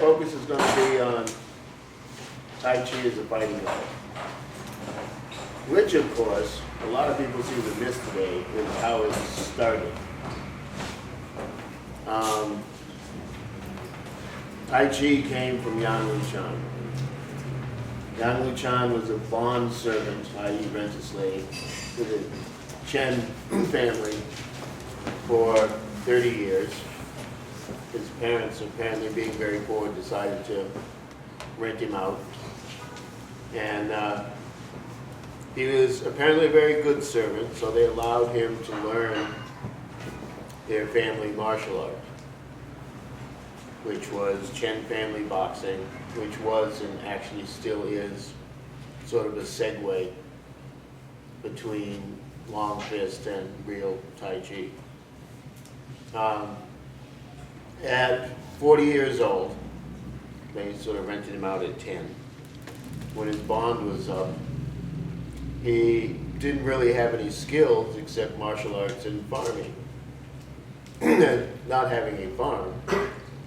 Focus is going to be on Tai Chi as a fighting art, which of course a lot of people seem to miss today is how it started. Tai Chi came from Yang Luchan. Yang Luchan was a bond servant, i.e. rent-a-slave, to the Chen family for 30 years. His parents, apparently being very poor, decided to rent him out. And he was apparently a very good servant, so they allowed him to learn their family martial art, which was Chen family boxing, which was and actually still is sort of a segue between long fist and real Tai Chi. At 40 years old, they sort of rented him out at 10. When his bond was up, he didn't really have any skills except martial arts and farming. Not having a farm,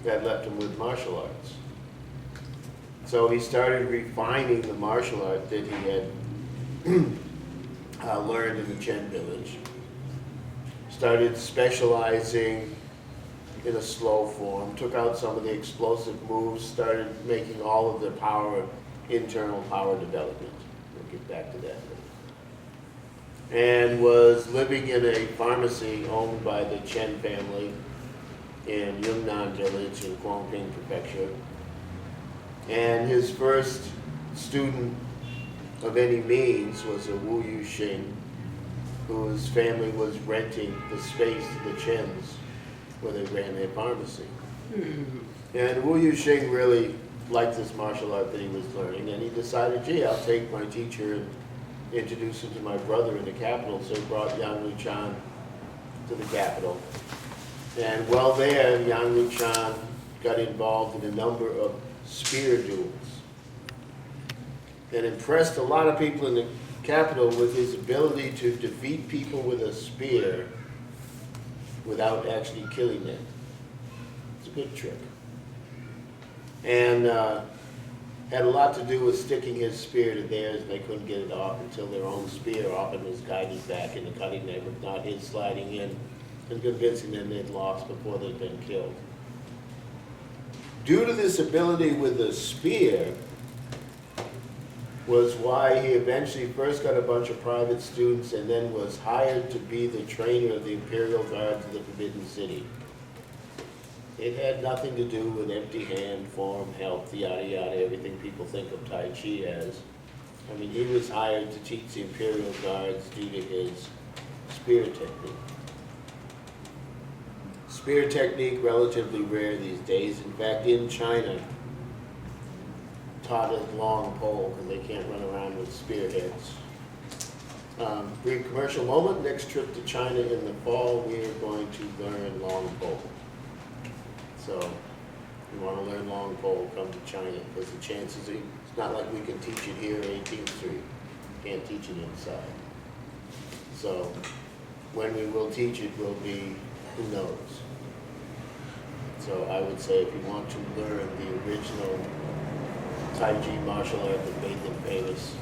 that left him with martial arts. So he started refining the martial art that he had learned in the Chen village. Started specializing in a slow form, took out some of the explosive moves, started making all of the internal power development. We'll get back to that later. And was living in a pharmacy owned by the Chen family in Yunnan village in Guangping prefecture. And his first student of any means was a Wu Yuxing, whose family was renting the space to the Chens where they ran their pharmacy. And Wu Yuxing really liked this martial art that he was learning, and he decided, gee, I'll take my teacher and introduce him to my brother in the capital, so he brought Yang Luchan to the capital. And while there, Yang Luchan got involved in a number of spear duels and impressed a lot of people in the capital with his ability to defeat people with a spear without actually killing them. It's a good trick. And had a lot to do with sticking his spear to theirs, and they couldn't get it off until their own spear often was guiding back into cutting them, if not his sliding in and convincing them they'd lost before they'd been killed. Due to this ability with the spear was why he eventually first got a bunch of private students and then was hired to be the trainer of the Imperial Guards of the Forbidden City. It had nothing to do with empty hand, form, health, yada yada, everything people think of Tai Chi as. I mean, he was hired to teach the Imperial Guards due to his spear technique. Spear technique, relatively rare these days. In fact, in China, taught as long pole because they can't run around with spearheads. Brief commercial moment. Next trip to China in the fall, we are going to learn long pole. So if you want to learn long pole, come to China because the chances are, it's not like we can teach it here 18th Street. Can't teach it inside. So when we will teach it will be, who knows. So I would say if you want to learn the original Tai Chi martial art that made them famous,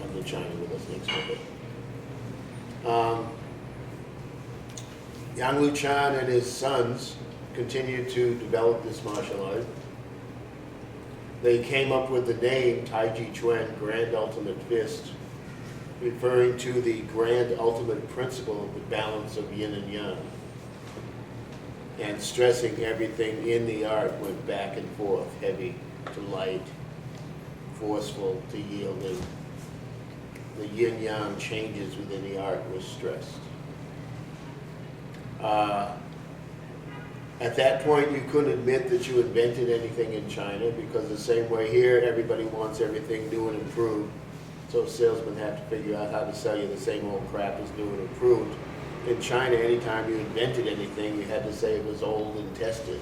come to China with us next month. Yang Luchan and his sons continued to develop this martial art. They came up with the name Tai Ji Quan, Grand Ultimate Fist, referring to the grand ultimate principle of the balance of yin and yang, and stressing everything in the art went back and forth, heavy to light, forceful to yielding. The yin-yang changes within the art were stressed. At that point, you couldn't admit that you invented anything in China because the same way here, everybody wants everything new and improved. So salesmen have to figure out how to sell you the same old crap as new and improved. In China, anytime you invented anything, you had to say it was old and tested.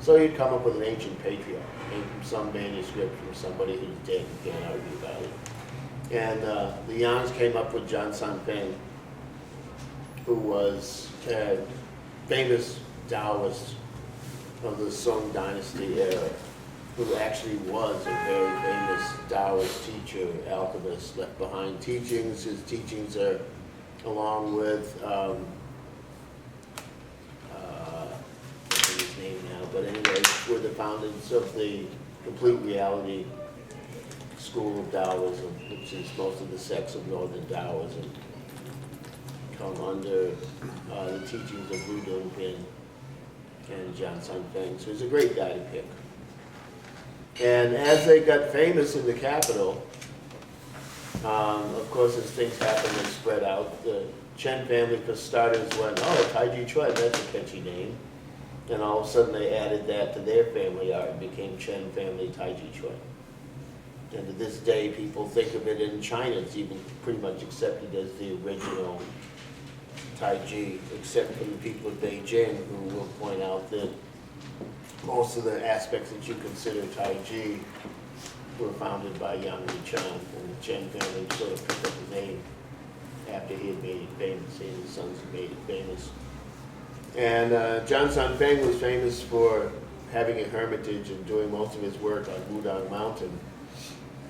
So you'd come up with an ancient patriarch, from some manuscript from somebody who's dead, you can't argue about it. And the Yangs came up with Zhan Sanfeng, who was a famous Taoist of the Song Dynasty era, who actually was a very famous Taoist teacher, alchemist, left behind teachings. His teachings are, along with, I forget his name now, but anyway, were the founders of the Complete Reality School of Taoism, which is most of the sects of Northern Taoism, come under the teachings of Wu Dongpin and John Sun Feng. So he's a great guy to pick. And as they got famous in the capital, of course, as things happened, they spread out. The Chen family, for starters, went, oh, Tai Ji Quan, that's a catchy name. And all of a sudden, they added that to their family art and became Chen family Tai Ji Quan. And to this day, people think of it in China. It's even pretty much accepted as the original Tai Chi, except for the people of Beijing, who will point out that most of the aspects that you consider Tai Chi were founded by Yang Luchan, and the Chen family sort of picked up the name after he had made it famous. He and his sons had made it famous. And John Sun Feng was famous for having a hermitage and doing most of his work on Wudang Mountain.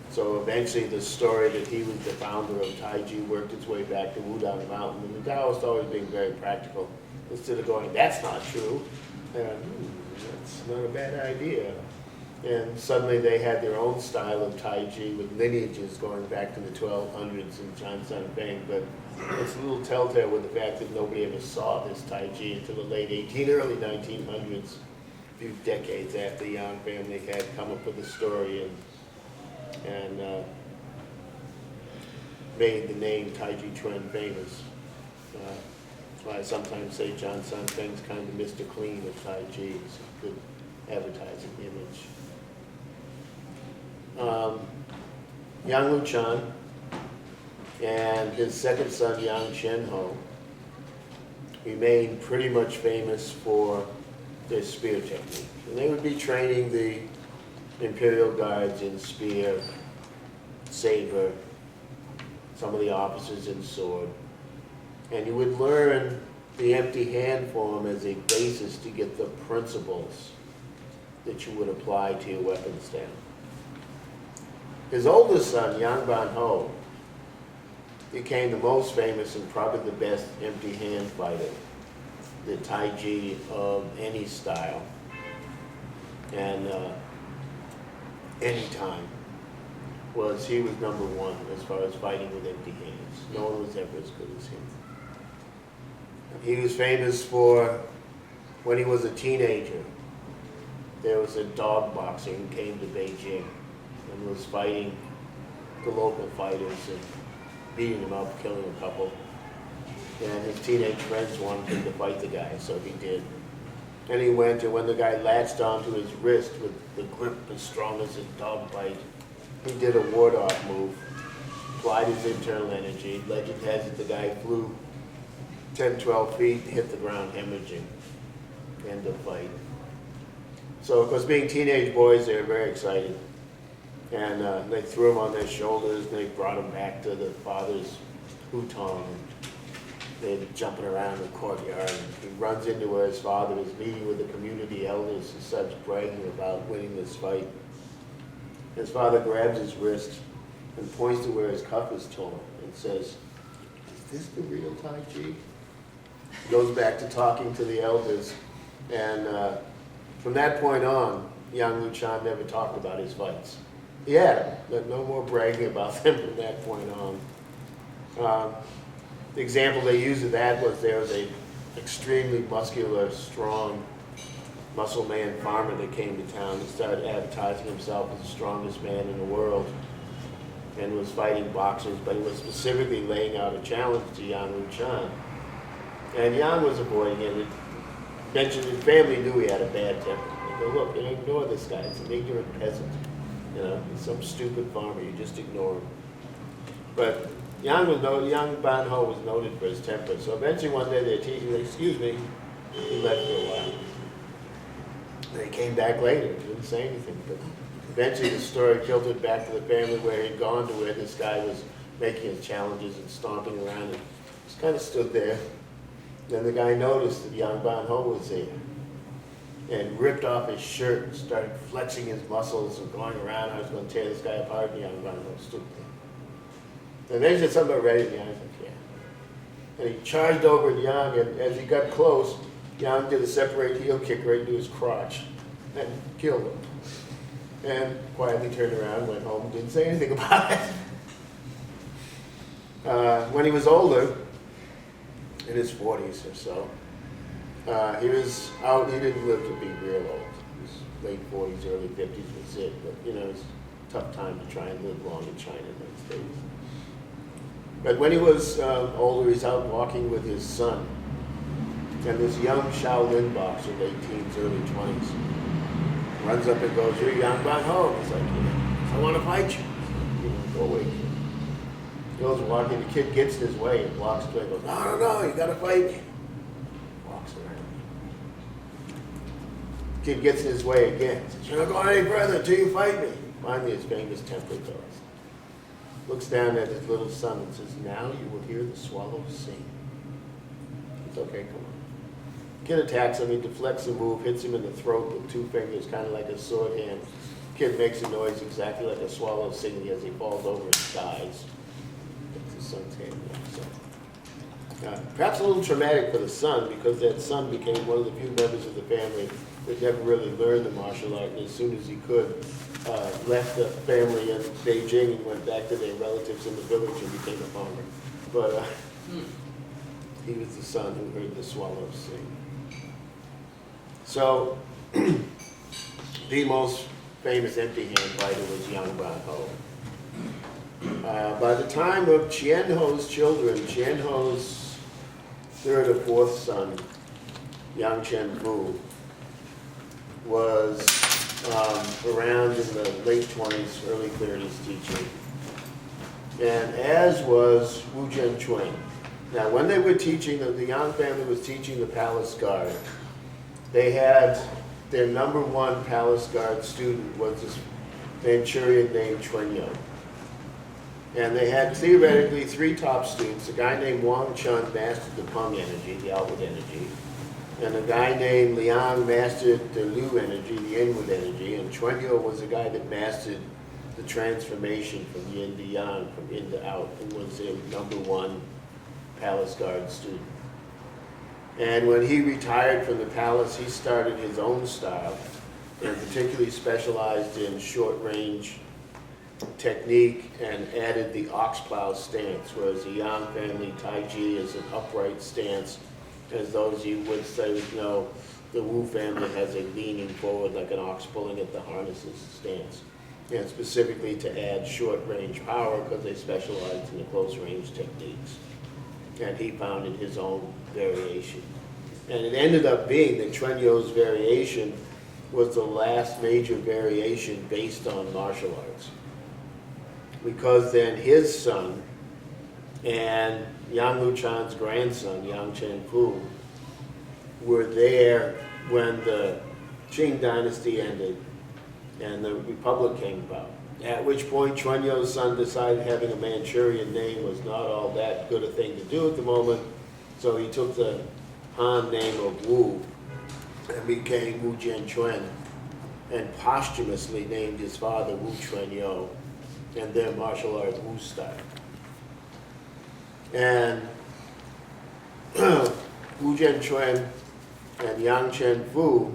So eventually the story that he was the founder of Tai Chi worked its way back to Wudang Mountain. And the Taoists always being very practical. Instead of going, that's not true, that's not a bad idea. And suddenly they had their own style of Tai Chi with lineages going back to the 1200s in John Sun Feng. But it's a little telltale with the fact that nobody ever saw this Tai Chi until the late early 1900s, a few decades after the Yang family had come up with the story and made the name Tai Ji Quan famous. That's why I sometimes say John Sun Feng's kind of Mr. Clean of Tai Chi. It's a good advertising image. Yang Luchan and his second son, Yang Qianho, remained pretty much famous for their spear technique. And they would be training the Imperial Guards in spear, saber, some of the officers in sword. And you would learn the empty hand form as a basis to get the principles that you would apply to your weapon stand. His oldest son, Yang Ban Ho, became the most famous and probably the best empty hand fighter, the Tai Chi of any style. And any time he was number one as far as fighting with empty hands. No one was ever as good as him. He was famous for, when he was a teenager, there was a dog boxer who came to Beijing and was fighting the local fighters and beating them up, killing a couple. And his teenage friends wanted him to fight the guy, so he did. And he went, and when the guy latched onto his wrist with the grip as strong as a dog bite, he did a ward-off move, applied his internal energy. Legend has it the guy flew 10, 12 feet, hit the ground hemorrhaging. End of fight. So, of course, being teenage boys, they were very excited. And they threw him on their shoulders, and they brought him back to the father's hutong. They're jumping around the courtyard, and he runs into where his father is meeting with the community elders and such, bragging about winning this fight. His father grabs his wrist and points to where his cuff is torn and says, "Is this the real Tai Chi?" Goes back to talking to the elders, and from that point on, Yang Luchan never talked about his fights. He had them, but no more bragging about them from that point on. The example they used of that was there was a extremely muscular, strong, muscle man farmer that came to town and started advertising himself as the strongest man in the world and was fighting boxers, but he was specifically laying out a challenge to Yang Luchan. And Yang was avoiding it. Mentioned his family knew he had a bad temper. They go, look, ignore this guy. It's an ignorant peasant. He's some stupid farmer. You just ignore him. But Yang Ban Ho was noted for his temper. So eventually one day their teacher said, excuse me, he left for a while. They came back later, didn't say anything. But eventually the story filtered back to the family where he'd gone to where this guy was making his challenges and stomping around and just kind of stood there. Then the guy noticed that Yang Ban Ho was there. and ripped off his shirt and started flexing his muscles and going around. I was going to tear this guy apart, and Yang Guan Ho stood there. And they said something about ready, and I was like, yeah. And he charged over at Yang, and as he got close, Yang did a separate heel kick right into his crotch and killed him. And quietly turned around, went home, didn't say anything about it. When he was older, in his 40s or so, he was out. He didn't live to be real old. His late 40s, early 50s was it. But you know, it was a tough time to try and live long in China in those days. But when he was older, he's out walking with his son, and this young Shaolin boxer, late teens, early 20s, runs up and goes, "You're Yang Guan Ho." He's like, "Yeah, I want to fight you." You know, go away, kid. Goes walking, the kid gets in his way and walks away. Goes, "No, you gotta fight me." Walks around. Kid gets in his way again. Says, "You're not going any further until you fight me." Finally, his famous temper goes. Looks down at his little son and says, "Now you will hear the swallow sing." It's okay, come on. Kid attacks him, he deflects the move, hits him in the throat with 2 fingers, kind of like a sword hand. Kid makes a noise exactly like a swallow singing as he falls over and dies. That's his son's hand. So, perhaps a little traumatic for the son, because that son became one of the few members of the family that never really learned the martial art, and as soon as he could, left the family in Beijing and went back to their relatives in the village and became a farmer. But he was the son who heard the swallows sing. So, the most famous empty hand fighter was Yang Guan Ho. By the time of Qian Ho's children, Qian Ho's 3rd or 4th son, Yang Chen Fu, was around in the late 20s, early 30s teaching. And as was Wu Zhenchuan. Now, when they were teaching, the Yang family was teaching the Palace Guard. They had their #1 Palace Guard student was this Manchurian named Chuanyo. And they had theoretically 3 top students. A guy named Wang Chun mastered the Peng energy, the outward energy. And a guy named Liang mastered the Lu energy, the inward energy. And Chuanyo was a guy that mastered the transformation from yin to yang, from in to out, and was their #1 Palace Guard student. And when he retired from the palace, he started his own style, and particularly specialized in short-range technique and added the ox plow stance, whereas the Yang family Tai Chi is an upright stance, as those you would say, you know, the Wu family has a leaning forward like an ox pulling at the harnesses stance, and specifically to add short-range power because they specialized in the close-range techniques. And he founded his own variation. And it ended up being that Chuanyo's variation was the last major variation based on martial arts. Because then his son and Yang Luchan's grandson, Yang Chen Fu, were there when the Qing dynasty ended and the Republic came about. At which point Chuanyo's son decided having a Manchurian name was not all that good a thing to do at the moment, so he took the Han name of Wu and became Wu Zhenchuan, and posthumously named his father Wu Chuanyo, and their martial arts Wu style. And Wu Zhenchuan and Yang Chen Fu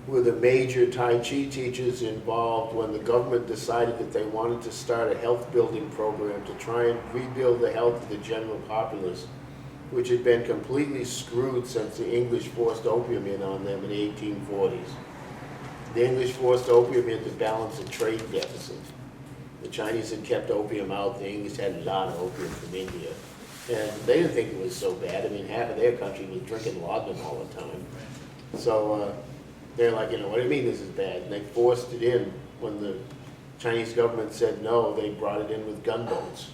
were the major Tai Chi teachers involved when the government decided that they wanted to start a health building program to try and rebuild the health of the general populace, which had been completely screwed since the English forced opium in on them in the 1840s. The English forced opium in to balance a trade deficit. The Chinese had kept opium out, the English had a lot of opium from India. And they didn't think it was so bad. I mean, half of their country was drinking laudanum all the time. So they're like, you know, what do you mean this is bad? And they forced it in. When the Chinese government said no, they brought it in with gunboats.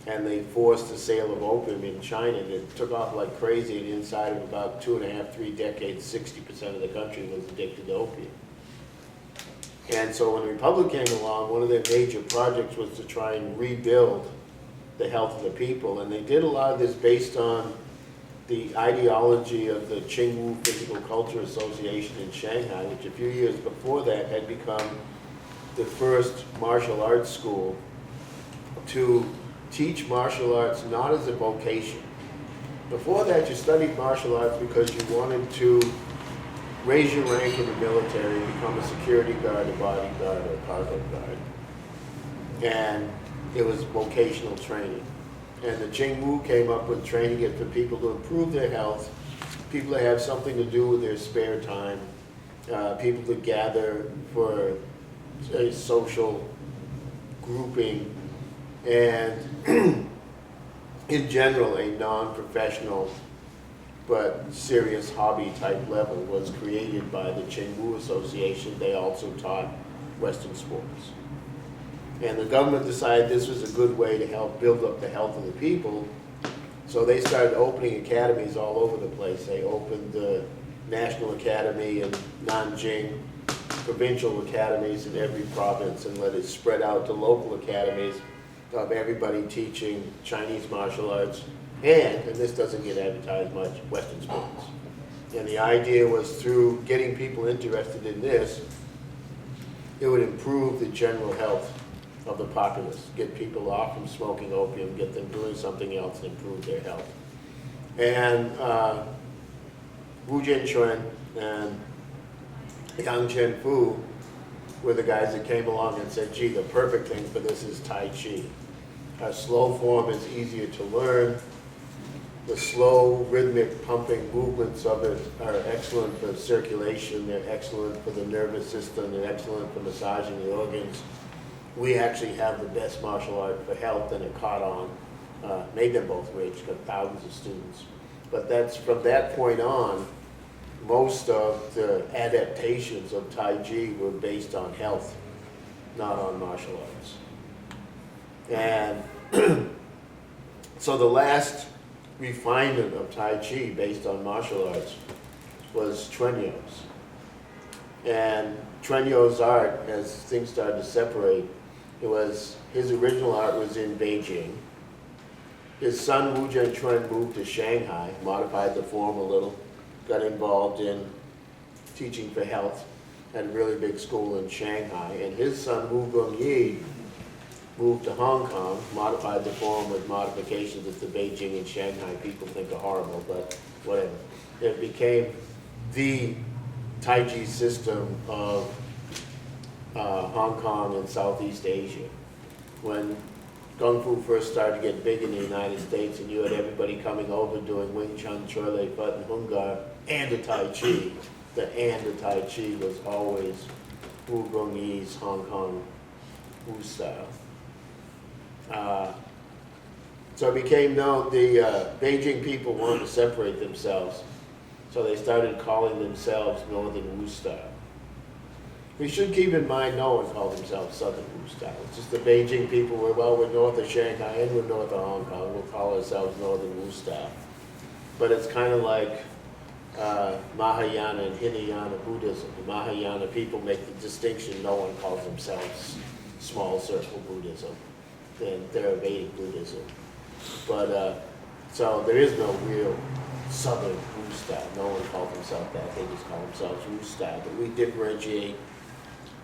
And they forced the sale of opium in China. And it took off like crazy, and inside of about 2.5, 3 decades, 60% of the country was addicted to opium. And so when the Republic came along, one of their major projects was to try and rebuild the health of the people. And they did a lot of this based on the ideology of the Qingwu Physical Culture Association in Shanghai, which a few years before that had become the first martial arts school to teach martial arts not as a vocation. Before that, you studied martial arts because you wanted to raise your rank in the military, become a security guard, a bodyguard, or a cargo guard. And it was vocational training. And the Qingwu came up with training it for people to improve their health, people to have something to do with their spare time, people to gather for a social grouping, and in general, a non-professional but serious hobby type level was created by the Qingwu Association. They also taught Western sports. And the government decided this was a good way to help build up the health of the people. So they started opening academies all over the place. They opened the National Academy in Nanjing, provincial academies in every province, and let it spread out to local academies of everybody teaching Chinese martial arts and this doesn't get advertised much, Western sports. And the idea was through getting people interested in this, it would improve the general health of the populace, get people off from smoking opium, get them doing something else to improve their health. And Wu Jianquan and Yang Chen Fu were the guys that came along and said, gee, the perfect thing for this is Tai Chi. A slow form is easier to learn. The slow, rhythmic pumping movements of it are excellent for circulation, they're excellent for the nervous system, they're excellent for massaging the organs. We actually have the best martial art for health, and it caught on. Made them both rich, got thousands of students. But that's from that point on, most of the adaptations of Tai Chi were based on health, not on martial arts. And so the last refinement of Tai Chi based on martial arts was Trenyo's. And Trenyo's art, as things started to separate, his original art was in Beijing. His son Wu Jianquan moved to Shanghai, modified the form a little, got involved in teaching for health at a really big school in Shanghai. And his son Wu Gongyi moved to Hong Kong, modified the form with modifications that the Beijing and Shanghai people think are horrible, but whatever. It became the Tai Chi system of Hong Kong and Southeast Asia. When Kung Fu first started to get big in the United States and you had everybody coming over doing Wing Chun, Choi Lei Fut, and Hung Gar, and a Tai Chi, the and a Tai Chi was always Wu Gongyi's Hong Kong Wu style. So it became known, the Beijing people wanted to separate themselves, so they started calling themselves Northern Wu style. We should keep in mind no one called themselves Southern Wu style. It's just the Beijing people were, well, we're north of Shanghai and we're north of Hong Kong, we'll call ourselves Northern Wu style. But it's kind of like Mahayana and Hinayana Buddhism. The Mahayana people make the distinction, no one calls themselves small circle Buddhism, then Theravedic Buddhism. But so there is no real Southern Wu style. No one calls himself that. They just call themselves Wu style. But we differentiate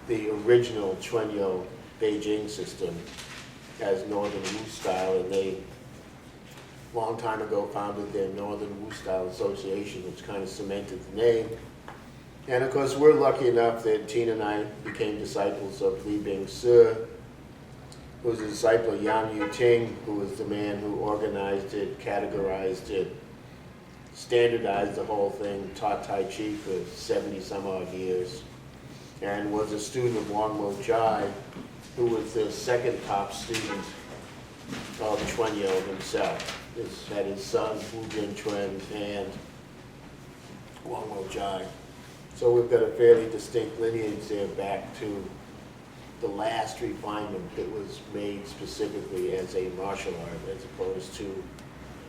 the original Trenyo Beijing system as Northern Wu style, and they, long time ago, founded their Northern Wu Style Association, which kind of cemented the name. And of course, we're lucky enough that Tina and I became disciples of Li Bing-Si, who was a disciple of Yang Yu-Ting, who was the man who organized it, categorized it, standardized the whole thing, taught Tai Chi for 70 some odd years, and was a student of Wang Mo Jai, who was the second top student of Trenyo himself. Had his son, Wu Jianquan, and Wang Mo Jai. So we've got a fairly distinct lineage there back to the last refinement that was made specifically as a martial art as opposed to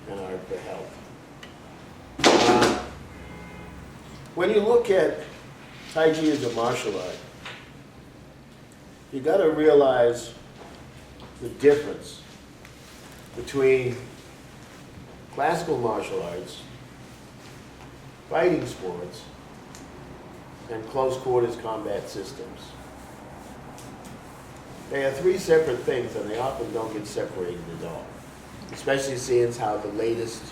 an art for health. When you look at Tai Chi as a martial art, you got to realize the difference between classical martial arts fighting sports and close quarters combat systems. They are three separate things, and they often don't get separated at all. Especially seeing how the latest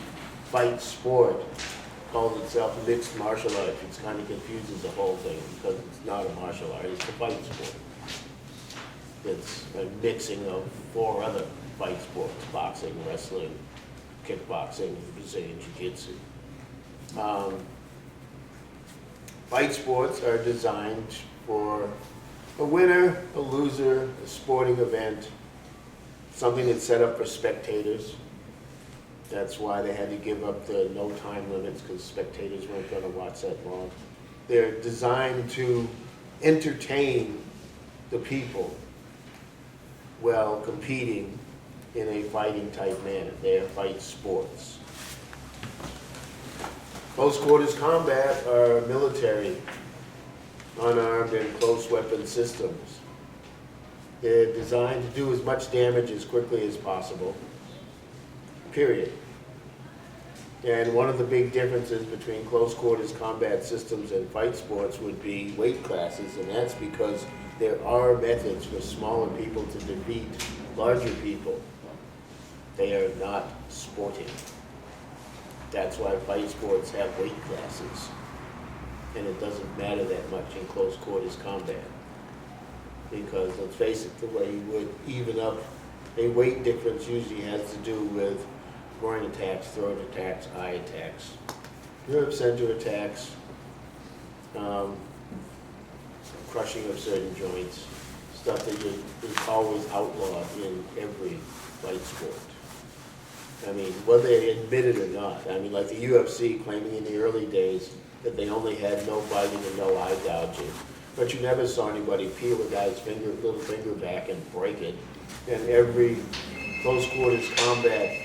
fight sport calls itself mixed martial arts. It kind of confuses the whole thing because it's not a martial art, it's a fight sport. It's a mixing of four other fight sports: boxing, wrestling, kickboxing, Brazilian jiu-jitsu. Fight sports are designed for a winner, a loser, a sporting event, something that's set up for spectators. That's why they had to give up the no time limits, because spectators weren't going to watch that long. They're designed to entertain the people while competing in a fighting type manner. They are fight sports. Close quarters combat are military, unarmed and close weapon systems. They're designed to do as much damage as quickly as possible, period. And one of the big differences between close quarters combat systems and fight sports would be weight classes, and that's because there are methods for smaller people to defeat larger people. They are not sporting. That's why fight sports have weight classes. And it doesn't matter that much in close quarters combat. Because let's face it, the way you would even up a weight difference usually has to do with groin attacks, throat attacks, eye attacks, nerve center attacks, crushing of certain joints, stuff that is always outlawed in every fight sport. I mean, whether they admit it or not. I mean, like the UFC claiming in the early days that they only had no biting and no eye gouging. But you never saw anybody peel a guy's little finger back and break it. And every close quarters combat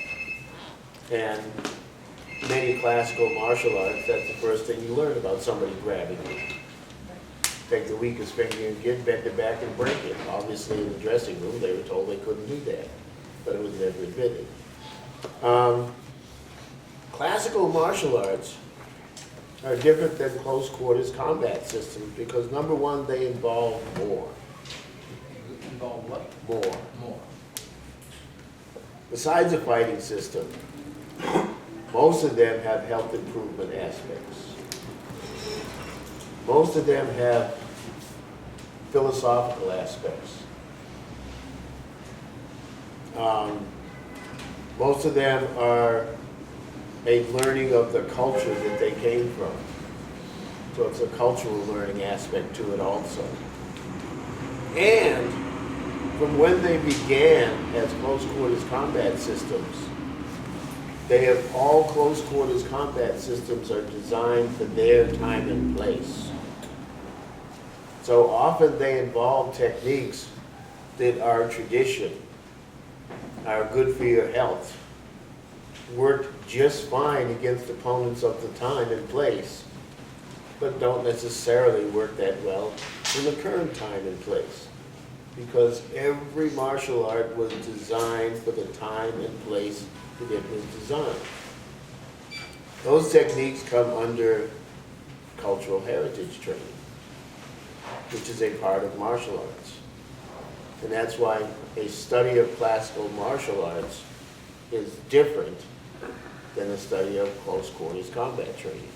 and many classical martial arts, that's the first thing you learn about somebody grabbing you. Take the weakest finger you can, bend it back and break it. Obviously in the dressing room they were told they couldn't do that, but it was never admitted. Classical martial arts are different than close quarters combat systems because number one, they involve more. Involve what? More. More. Besides a fighting system, most of them have health improvement aspects. Most of them have philosophical aspects. Most of them are a learning of the culture that they came from. So it's a cultural learning aspect to it also. And from when they began as close quarters combat systems, all close quarters combat systems are designed for their time and place. So often they involve techniques that are tradition, are good for your health, work just fine against opponents of the time and place, but don't necessarily work that well in the current time and place. Because every martial art was designed for the time and place that it was designed. Those techniques come under cultural heritage training, which is a part of martial arts. And that's why a study of classical martial arts is different than a study of close quarters combat training.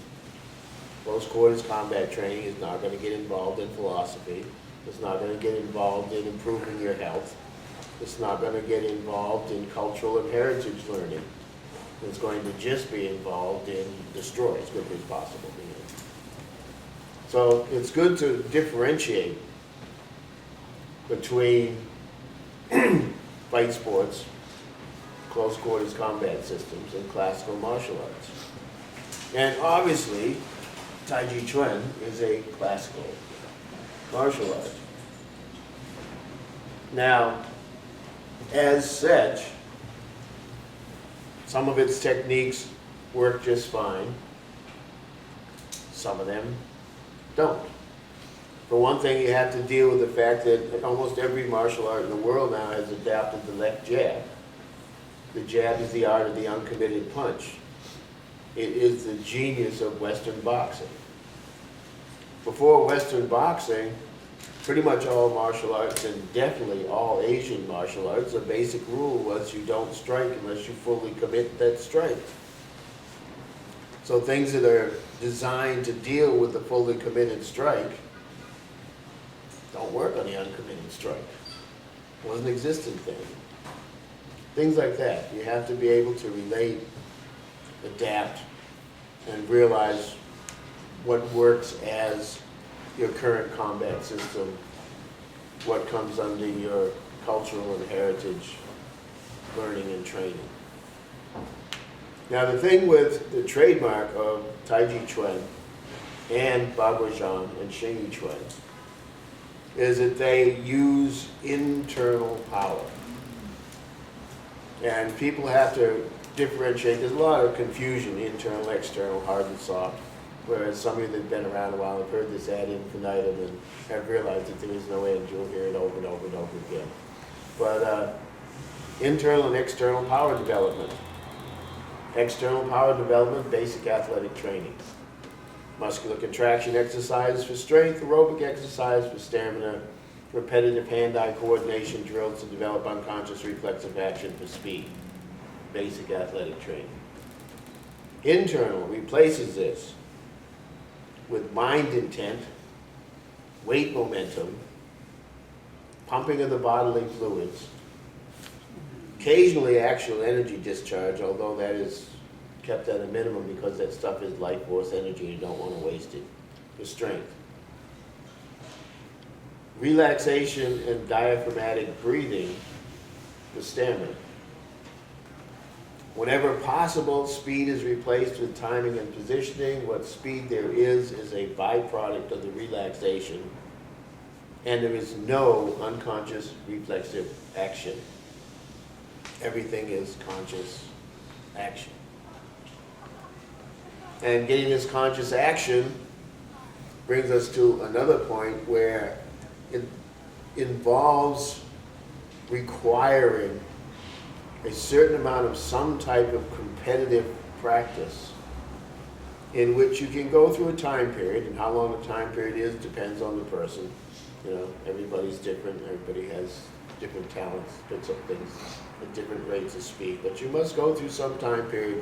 Close quarters combat training is not going to get involved in philosophy. It's not going to get involved in improving your health. It's not going to get involved in cultural and heritage learning. It's going to just be involved in destroy as quickly as possible. So it's good to differentiate between fight sports, close quarters combat systems, and classical martial arts. And obviously, Tai Ji Quan is a classical martial art. Now, as such, some of its techniques work just fine. Some of them don't. For one thing, you have to deal with the fact that almost every martial art in the world now has adapted the left jab. The jab is the art of the uncommitted punch. It is the genius of Western boxing. Before Western boxing, pretty much all martial arts, and definitely all Asian martial arts, the basic rule was you don't strike unless you fully commit that strike. So things that are designed to deal with the fully committed strike don't work on the uncommitted strike. It wasn't an existent thing. Things like that. You have to be able to relate, adapt, and realize what works as your current combat system, what comes under your cultural and heritage learning and training. Now the thing with the trademark of Tai Ji Quan and Baguazhang and Sheng Yi Chuan is that they use internal power. And people have to differentiate. There's a lot of confusion, internal, external, hard and soft. Whereas some of you that have been around a while have heard this ad infinitum and have realized that there is no end. You'll hear it over and over and over again. But internal and external power development. External power development, basic athletic training. Muscular contraction exercises for strength, aerobic exercise for stamina, repetitive hand-eye coordination drills to develop unconscious reflexive action for speed. Basic athletic training. Internal replaces this with mind intent, weight momentum, pumping of the bodily fluids, occasionally actual energy discharge, although that is kept at a minimum because that stuff is life force energy and you don't want to waste it, for strength. Relaxation and diaphragmatic breathing for stamina. Whenever possible, speed is replaced with timing and positioning. What speed there is a byproduct of the relaxation, and there is no unconscious reflexive action. Everything is conscious action. And getting this conscious action brings us to another point where it involves requiring a certain amount of some type of competitive practice in which you can go through a time period, and how long a time period is depends on the person. You know, everybody's different, everybody has different talents, picks up things at different rates of speed, but you must go through some time period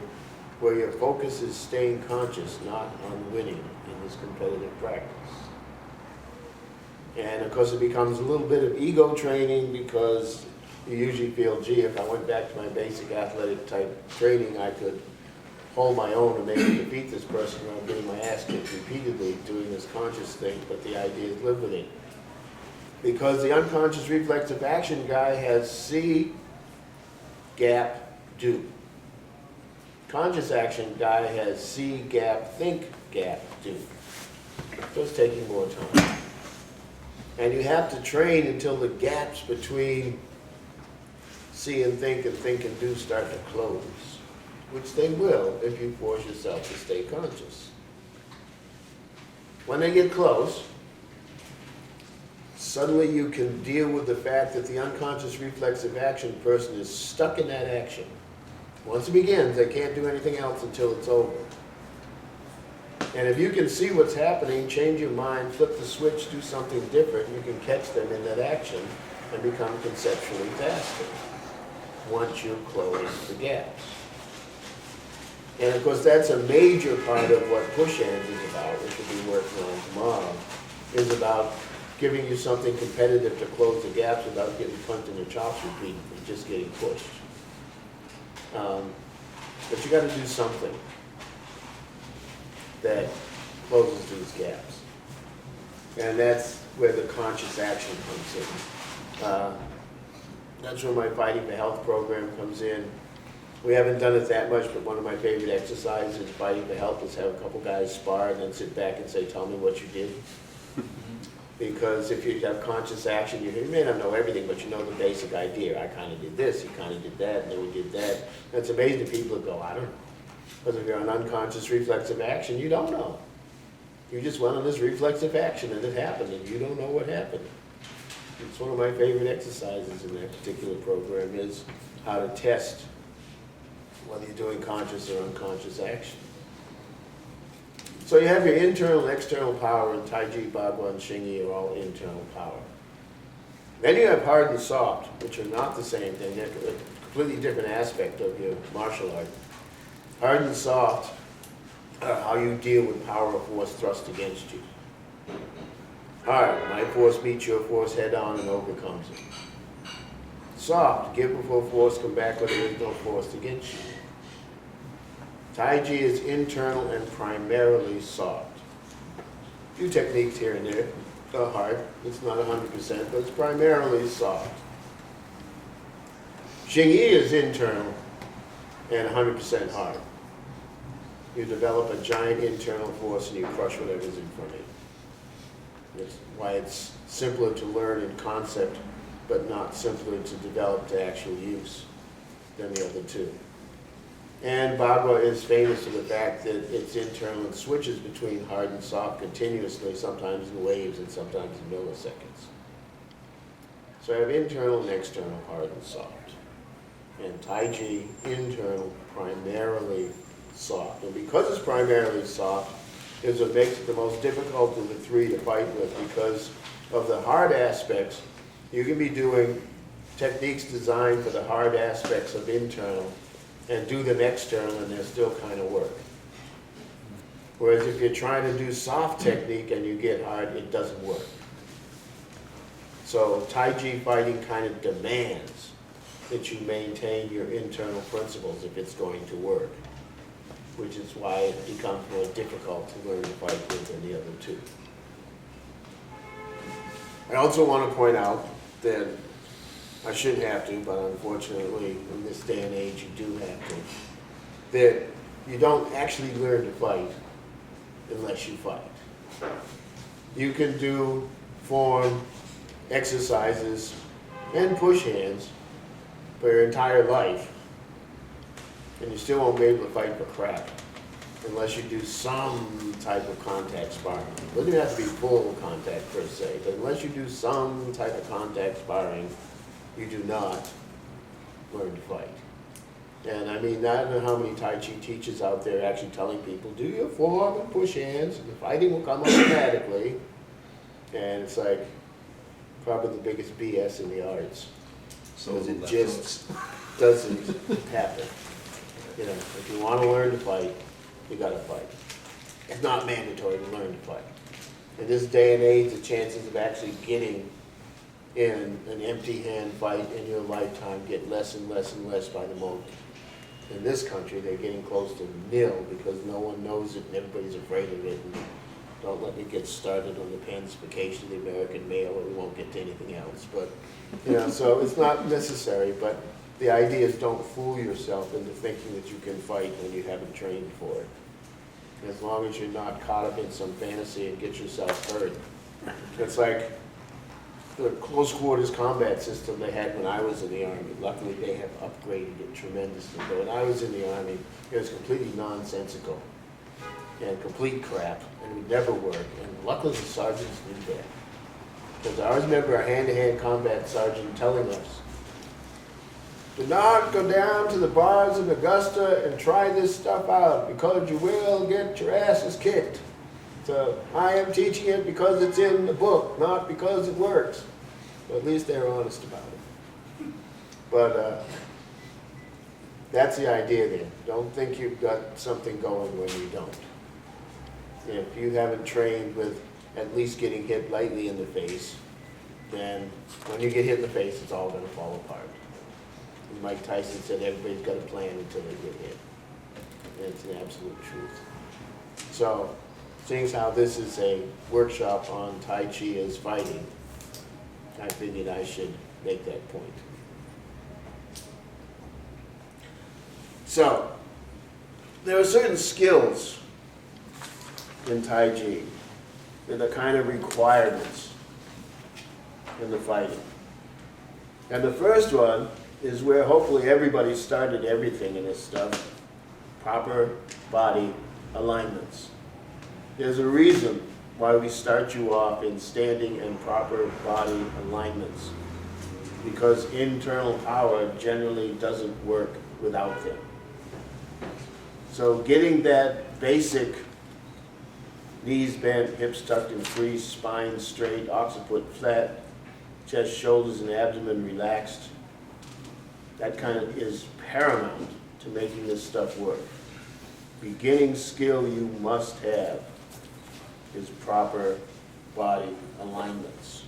where your focus is staying conscious, not on winning in this competitive practice. And of course it becomes a little bit of ego training because you usually feel, gee, if I went back to my basic athletic type training, I could hold my own and maybe defeat this person without getting my ass kicked repeatedly doing this conscious thing, but the idea is live with it. Because the unconscious reflexive action guy has see, gap, do. Conscious action guy has see, gap, think, gap, do. So it's taking more time. And you have to train until the gaps between see and think and do start to close, which they will if you force yourself to stay conscious. When they get close, suddenly you can deal with the fact that the unconscious reflexive action person is stuck in that action. Once it begins, they can't do anything else until it's over. And if you can see what's happening, change your mind, flip the switch, do something different, you can catch them in that action and become conceptually faster once you close the gaps. And of course that's a major part of what push hands is about, which we'll be working on tomorrow, is about giving you something competitive to close the gaps without getting punched in the chops repeatedly, just getting pushed. But you got to do something that closes these gaps. And that's where the conscious action comes in. That's where my Fighting for Health program comes in. We haven't done it that much, but one of my favorite exercises in Fighting for Health is have a couple guys spar and then sit back and say, tell me what you did. Because if you have conscious action, you may not know everything, but you know the basic idea. I kind of did this, you kind of did that, and then we did that. And it's amazing to people that go, I don't know. Because if you're on unconscious reflexive action, you don't know. You just went on this reflexive action and it happened, and you don't know what happened. It's one of my favorite exercises in that particular program is how to test whether you're doing conscious or unconscious action. So you have your internal and external power, and Tai Chi, Bagua, and Xingyi are all internal power. Then you have hard and soft, which are not the same thing. They're a completely different aspect of your martial art. Hard and soft are how you deal with power or force thrust against you. Hard, my force meets your force head on and overcomes it. Soft, give before force, come back when there is no force against you. Tai Chi is internal and primarily soft. A few techniques here and there are hard. It's not 100%, but it's primarily soft. Xingyi is internal and 100% hard. You develop a giant internal force and you crush whatever's in front of you. That's why it's simpler to learn in concept, but not simpler to develop to actual use than the other two. And Bagua is famous for the fact that it's internal and switches between hard and soft continuously, sometimes in waves and sometimes in milliseconds. So I have internal and external, hard and soft. And Tai Chi, internal, primarily soft. And because it's primarily soft, is what makes it the most difficult of the three to fight with, because of the hard aspects. You can be doing techniques designed for the hard aspects of internal and do them external and they're still kind of work. Whereas if you're trying to do soft technique and you get hard, it doesn't work. So Tai Chi fighting kind of demands that you maintain your internal principles if it's going to work, which is why it becomes more difficult to learn to fight with than the other two. I also want to point out that I shouldn't have to, but unfortunately in this day and age you do have to, that you don't actually learn to fight unless you fight. You can do form, exercises, and push hands for your entire life, and you still won't be able to fight for crap unless you do some type of contact sparring. It doesn't have to be full contact per se, but unless you do some type of contact sparring, you do not learn to fight. And I mean, I don't know how many Tai Chi teachers out there actually telling people, do your form and push hands, and the fighting will come automatically. And it's like, probably the biggest BS in the arts. Because it just doesn't happen. You know, if you want to learn to fight, you got to fight. It's not mandatory to learn to fight. In this day and age, the chances of actually getting in an empty hand fight in your lifetime get less and less and less by the moment. In this country, they're getting close to nil because no one knows it and everybody's afraid of it. And don't let me get started on the pacification of the American male, or we won't get to anything else. But, you know, so it's not necessary, but the idea is don't fool yourself into thinking that you can fight when you haven't trained for it. As long as you're not caught up in some fantasy and get yourself hurt. It's like the close quarters combat system they had when I was in the Army. Luckily, they have upgraded it tremendously. But when I was in the Army, it was completely nonsensical and complete crap, and it would never work. And luckily, the sergeants knew that. Because I always remember a hand-to-hand combat sergeant telling us, do not go down to the bars of Augusta and try this stuff out, because you will get your asses kicked. So I am teaching it because it's in the book, not because it works. But at least they're honest about it. But that's the idea there. Don't think you've got something going when you don't. If you haven't trained with at least getting hit lightly in the face, then when you get hit in the face, it's all going to fall apart. As Mike Tyson said, everybody's got a plan until they get hit. And it's an absolute truth. So, seeing as how this is a workshop on Tai Chi as fighting, I figured I should make that point. So, there are certain skills in Tai Chi that are kind of requirements in the fighting. And the first one is where hopefully everybody started everything in this stuff, proper body alignments. There's a reason why we start you off in standing and proper body alignments, because internal power generally doesn't work without them. So getting that basic Knees bent, hips tucked and free, spine straight, occiput flat, chest, shoulders, and abdomen relaxed. That kind of is paramount to making this stuff work. Beginning skill you must have is proper body alignments.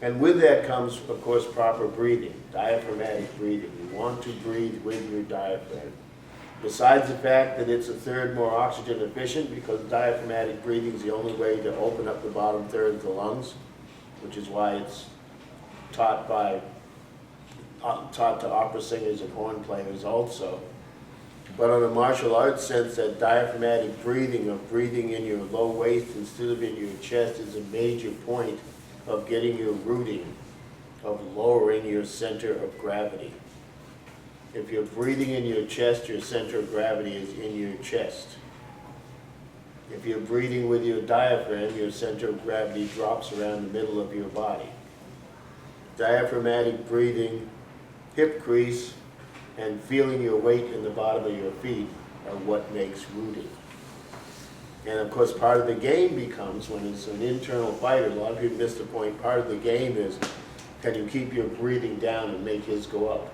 And with that comes, of course, proper breathing, diaphragmatic breathing. You want to breathe with your diaphragm. Besides the fact that it's a third more oxygen efficient, because diaphragmatic breathing is the only way to open up the bottom third of the lungs, which is why it's taught to opera singers and horn players also. But on a martial arts sense, that diaphragmatic breathing of breathing in your low waist instead of in your chest is a major point of getting your rooting, of lowering your center of gravity. If you're breathing in your chest, your center of gravity is in your chest. If you're breathing with your diaphragm, your center of gravity drops around the middle of your body. Diaphragmatic breathing, hip crease, and feeling your weight in the bottom of your feet are what makes rooting. And of course, part of the game becomes, when it's an internal fighter, a lot of people miss the point, part of the game is, can you keep your breathing down and make his go up?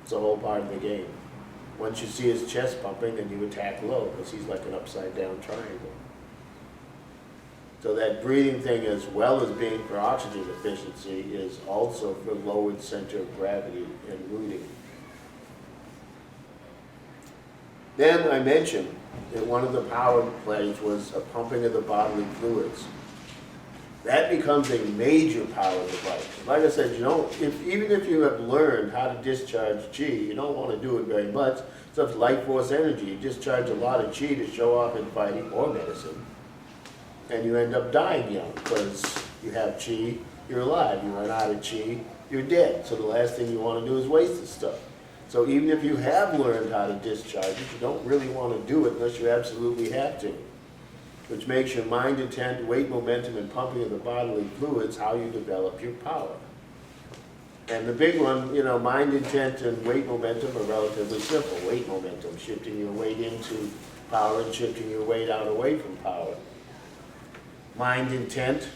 It's a whole part of the game. Once you see his chest pumping, then you attack low, because he's like an upside down triangle. So that breathing thing, as well as being for oxygen efficiency, is also for lowered center of gravity and rooting. Then I mentioned that one of the power plays was a pumping of the bodily fluids. That becomes a major power device. Like I said, even if you have learned how to discharge chi, you don't want to do it very much. It's up to life force energy. You discharge a lot of chi to show off in fighting or medicine. And you end up dying young, because you have chi, you're alive. You run out of chi, you're dead. So the last thing you want to do is waste the stuff. So even if you have learned how to discharge it, you don't really want to do it unless you absolutely have to. Which makes your mind, intent, weight, momentum, and pumping of the bodily fluids how you develop your power. And the big one, mind, intent, and weight momentum are relatively simple. Weight momentum, shifting your weight into power and shifting your weight out away from power. Mind, intent,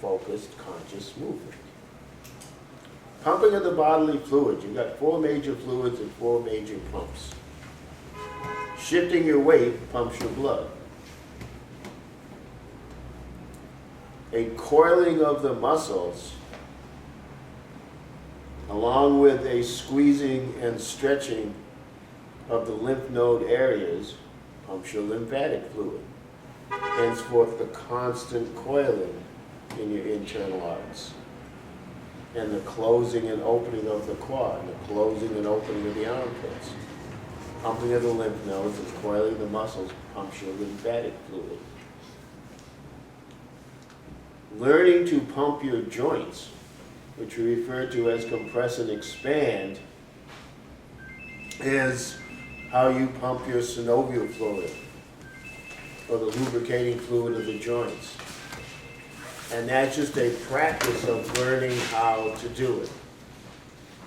focused, conscious movement. Pumping of the bodily fluids. You've got 4 major fluids and 4 major pumps. Shifting your weight pumps your blood. A coiling of the muscles, along with a squeezing and stretching of the lymph node areas, pumps your lymphatic fluid. Henceforth, the constant coiling in your internal arts. And the closing and opening of the quad, and the closing and opening of the armpits. Pumping of the lymph nodes and coiling the muscles pumps your lymphatic fluid. Learning to pump your joints, which we refer to as compress and expand, is how you pump your synovial fluid, or the lubricating fluid of the joints. And that's just a practice of learning how to do it.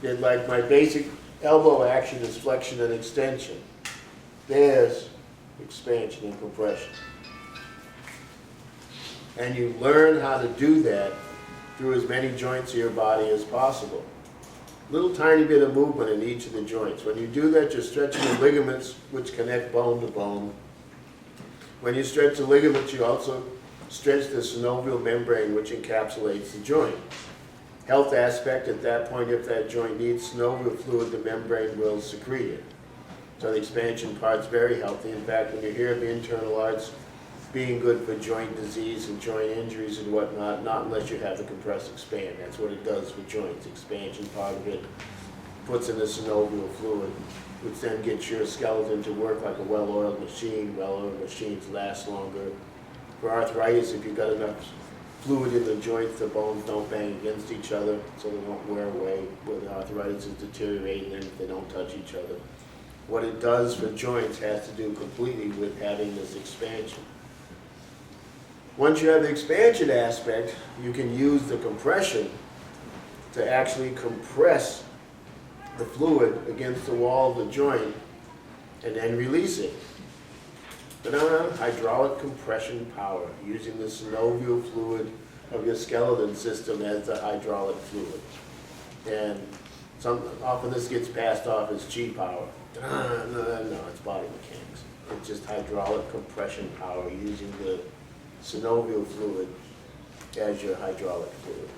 It's like my basic elbow action is flexion and extension. There's expansion and compression. And you learn how to do that through as many joints of your body as possible. Little tiny bit of movement in each of the joints. When you do that, you're stretching the ligaments which connect bone to bone. When you stretch the ligaments, you also stretch the synovial membrane which encapsulates the joint. Health aspect, at that point, if that joint needs synovial fluid, the membrane will secrete it. So the expansion part's very healthy. In fact, when you hear of the internal arts being good for joint disease and joint injuries and whatnot, not unless you have the compress expand. That's what it does for joints. Expansion part of it puts in the synovial fluid, which then gets your skeleton to work like a well-oiled machine. Well-oiled machines last longer. For arthritis, if you've got enough fluid in the joints, the bones don't bang against each other, so they don't wear away where the arthritis is deteriorating and if they don't touch each other. What it does for joints has to do completely with having this expansion. Once you have the expansion aspect, you can use the compression to actually compress the fluid against the wall of the joint and then release it. hydraulic compression power, using the synovial fluid of your skeleton system as the hydraulic fluid. And often this gets passed off as chi power. No, it's body mechanics. It's just hydraulic compression power using the synovial fluid as your hydraulic fluid.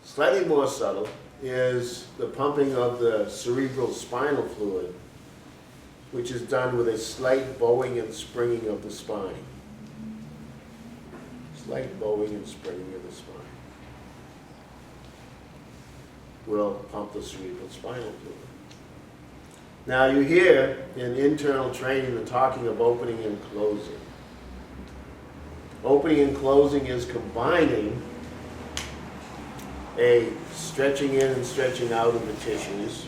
Slightly more subtle is the pumping of the cerebral spinal fluid, which is done with a slight bowing and springing of the spine. Slight bowing and springing of the spine will pump the cerebral spinal fluid. Now you hear in internal training the talking of opening and closing. Opening and closing is combining a stretching in and stretching out of the tissues,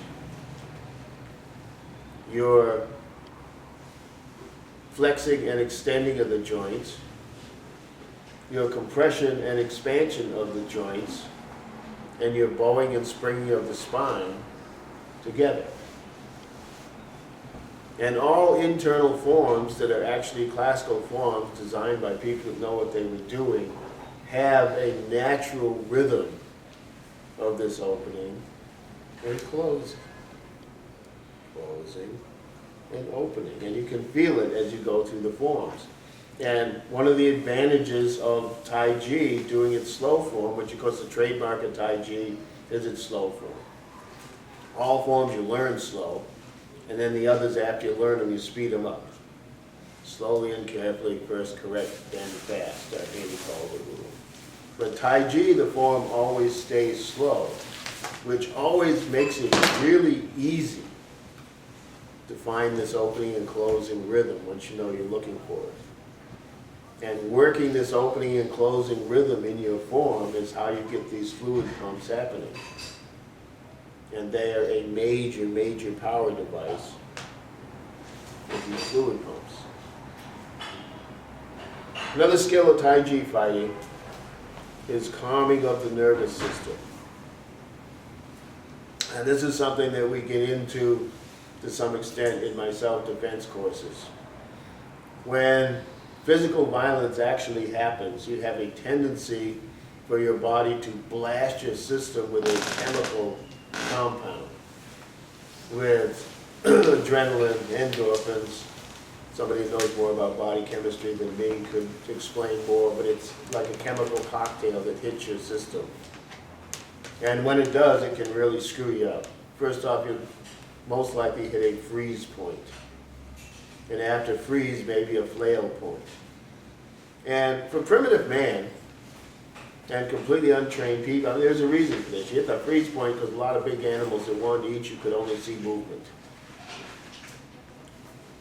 your flexing and extending of the joints, your compression and expansion of the joints, and your bowing and springing of the spine together. And all internal forms that are actually classical forms designed by people that know what they were doing have a natural rhythm of this opening and closing. Closing and opening. And you can feel it as you go through the forms. And one of the advantages of Tai Chi doing its slow form, which of course the trademark of Tai Chi is its slow form. All forms you learn slow, and then the others after you learn them, you speed them up. Slowly and carefully, first correct, then fast. That may be called the rule. But Tai Chi, the form always stays slow, which always makes it really easy to find this opening and closing rhythm once you know you're looking for it. And working this opening and closing rhythm in your form is how you get these fluid pumps happening. And they are a major, major power device with these fluid pumps. Another skill of Tai Chi fighting is calming of the nervous system. And this is something that we get into to some extent in my self-defense courses. When physical violence actually happens, you have a tendency for your body to blast your system with a chemical compound, with adrenaline, endorphins. Somebody who knows more about body chemistry than me could explain more, but it's like a chemical cocktail that hits your system. And when it does, it can really screw you up. First off, you'll most likely hit a freeze point. And after freeze, maybe a flail point. And for primitive man and completely untrained people, I mean, there's a reason for this. You hit the freeze point because a lot of big animals that wanted to eat you could only see movement.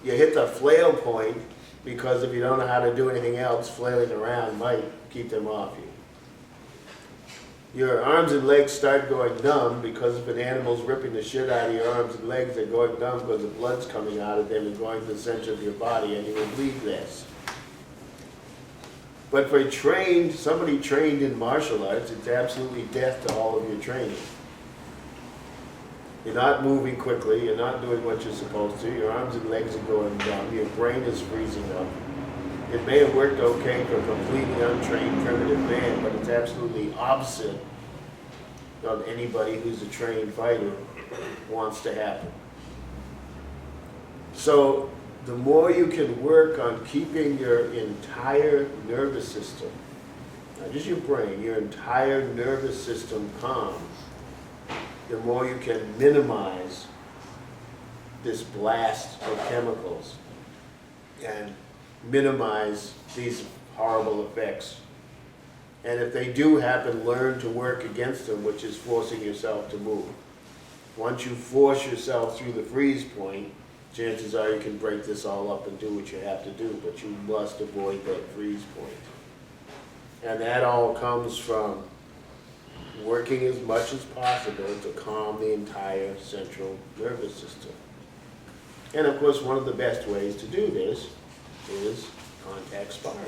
You hit the flail point because if you don't know how to do anything else, flailing around might keep them off you. Your arms and legs start going numb because if an animal's ripping the shit out of your arms and legs, they're going numb because the blood's coming out of them and going to the center of your body, and you will bleed less. But for somebody trained in martial arts, it's absolutely death to all of your training. You're not moving quickly, you're not doing what you're supposed to, your arms and legs are going numb, your brain is freezing up. It may have worked okay for a completely untrained primitive man, but it's absolutely opposite of anybody who's a trained fighter wants to happen. So the more you can work on keeping your entire nervous system, not just your brain, your entire nervous system calm, the more you can minimize this blast of chemicals and minimize these horrible effects. And if they do happen, learn to work against them, which is forcing yourself to move. Once you force yourself through the freeze point, chances are you can break this all up and do what you have to do, but you must avoid that freeze point. And that all comes from working as much as possible to calm the entire central nervous system. And of course, one of the best ways to do this is contact sparring.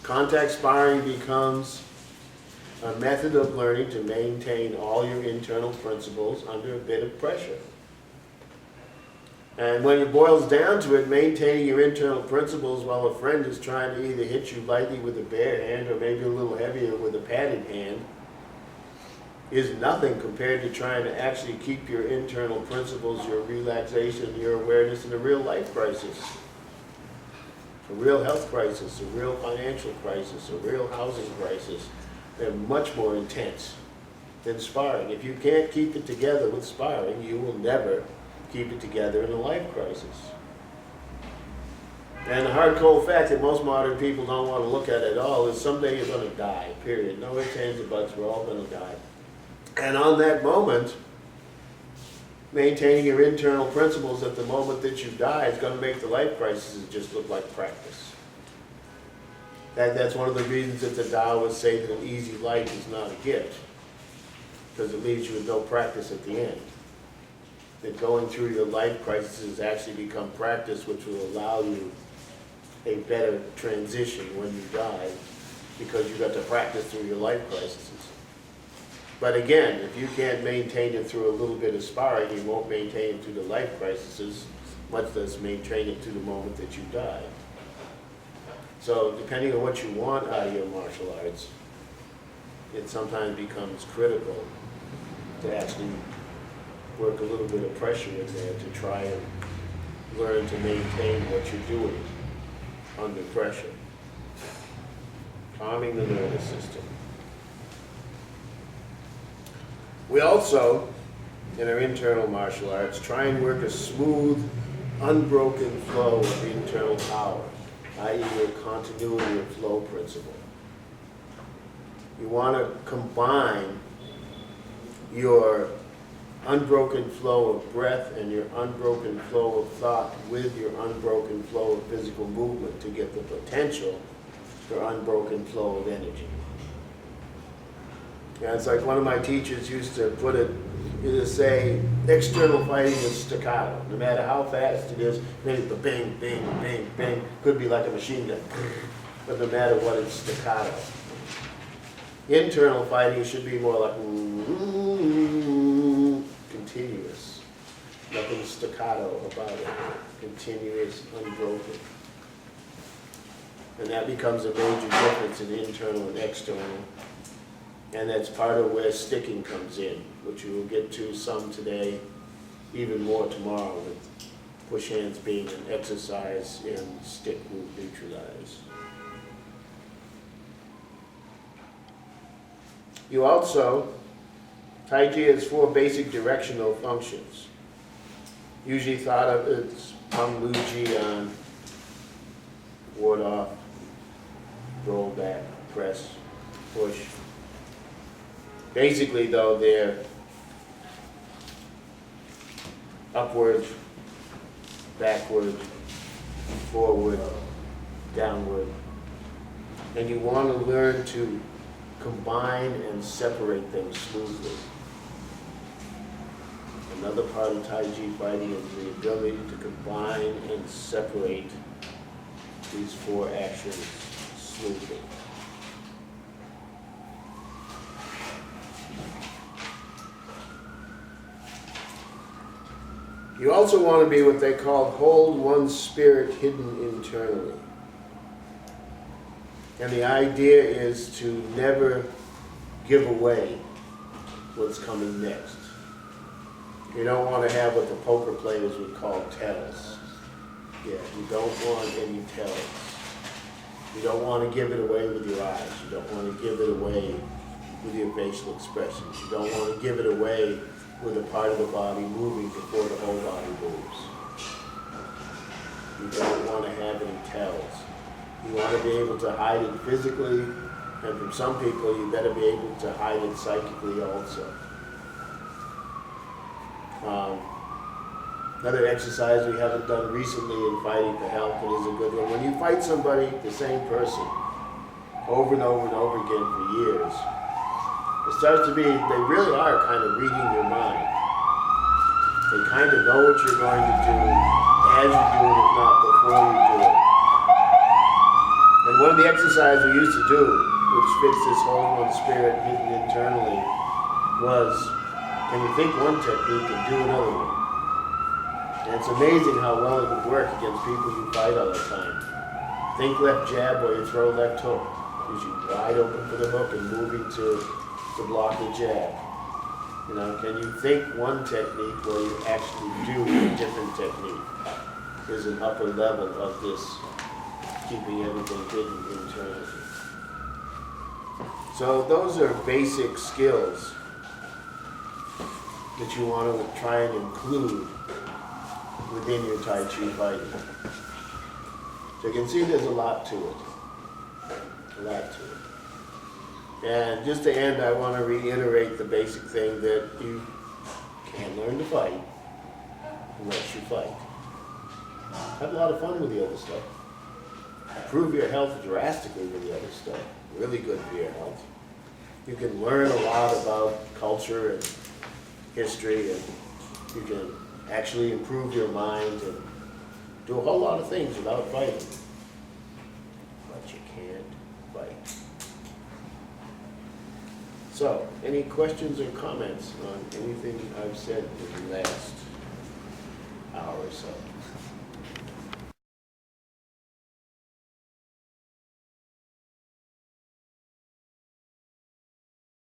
Contact sparring becomes a method of learning to maintain all your internal principles under a bit of pressure. And when it boils down to it, maintaining your internal principles while a friend is trying to either hit you lightly with a bare hand or maybe a little heavier with a padded hand is nothing compared to trying to actually keep your internal principles, your relaxation, your awareness in a real life crisis, a real health crisis, a real financial crisis, a real housing crisis. They're much more intense than sparring. If you can't keep it together with sparring, you will never keep it together in a life crisis. And the hard cold fact that most modern people don't want to look at at all is someday you're going to die, period. No ifs, ands, or buts, we're all going to die. And on that moment, maintaining your internal principles at the moment that you die is going to make the life crisis just look like practice. That's one of the reasons that the Taoists say that an easy life is not a gift, because it leaves you with no practice at the end. That going through your life crises actually become practice, which will allow you a better transition when you die, because you got to practice through your life crises. But again, if you can't maintain it through a little bit of sparring, you won't maintain it through the life crises, much less maintain it to the moment that you die. So depending on what you want out of your martial arts, it sometimes becomes critical to actually work a little bit of pressure in there to try and learn to maintain what you're doing under pressure. Calming the nervous system. We also, in our internal martial arts, try and work a smooth, unbroken flow of internal power, i.e. your continuity of flow principle. You want to combine your unbroken flow of breath and your unbroken flow of thought with your unbroken flow of physical movement to get the potential for unbroken flow of energy. Yeah, it's like one of my teachers used to put it, to say, external fighting is staccato. No matter how fast it is, maybe the bang, bang, bang, bang, could be like a machine gun, but no matter what, it's staccato. Internal fighting should be more like continuous. Nothing staccato about it. Continuous, unbroken. And that becomes a major difference in internal and external. And that's part of where sticking comes in, which we will get to some today, even more tomorrow, with push hands being an exercise and stick move neutralize. You also, Tai Chi has 4 basic directional functions. Usually thought of as Pang Lu Ji on, ward off, roll back, press, push. Basically though, they're upward, backward, forward, downward. And you want to learn to combine and separate them smoothly. Another part of Tai Chi fighting is the ability to combine and separate these 4 actions smoothly. You also want to be what they call hold one's spirit hidden internally. And the idea is to never give away what's coming next. You don't want to have what the poker players would call tells. Yeah, you don't want any tells. You don't want to give it away with your eyes. You don't want to give it away with your facial expressions. You don't want to give it away with a part of the body moving before the whole body moves. You don't want to have any tells. You want to be able to hide it physically, and from some people you better be able to hide it psychically also. Another exercise we haven't done recently in fighting for health, but is a good one. When you fight somebody, the same person, over and over and over again for years, it starts to be, they really are kind of reading your mind. They kind of know what you're going to do as you do it, if not before you do it. And one of the exercises we used to do, which fits this hold one spirit hidden internally, was, can you think one technique and do another one? And it's amazing how well it would work against people you fight all the time. Think left jab while you throw left hook. Gives you wide open for the hook and moving to block the jab. You know, can you think one technique while you actually do a different technique? There's an upper level of this, keeping everything hidden internally. So those are basic skills that you want to try and include within your Tai Chi fighting. So you can see there's a lot to it. A lot to it. And just to end, I want to reiterate the basic thing that you can't learn to fight unless you fight. Have a lot of fun with the other stuff. Improve your health drastically with the other stuff. Really good for your health. You can learn a lot about culture and history, and you can actually improve your mind and do a whole lot of things without fighting. But you can't fight. So, any questions or comments on anything I've said in the last hour or so?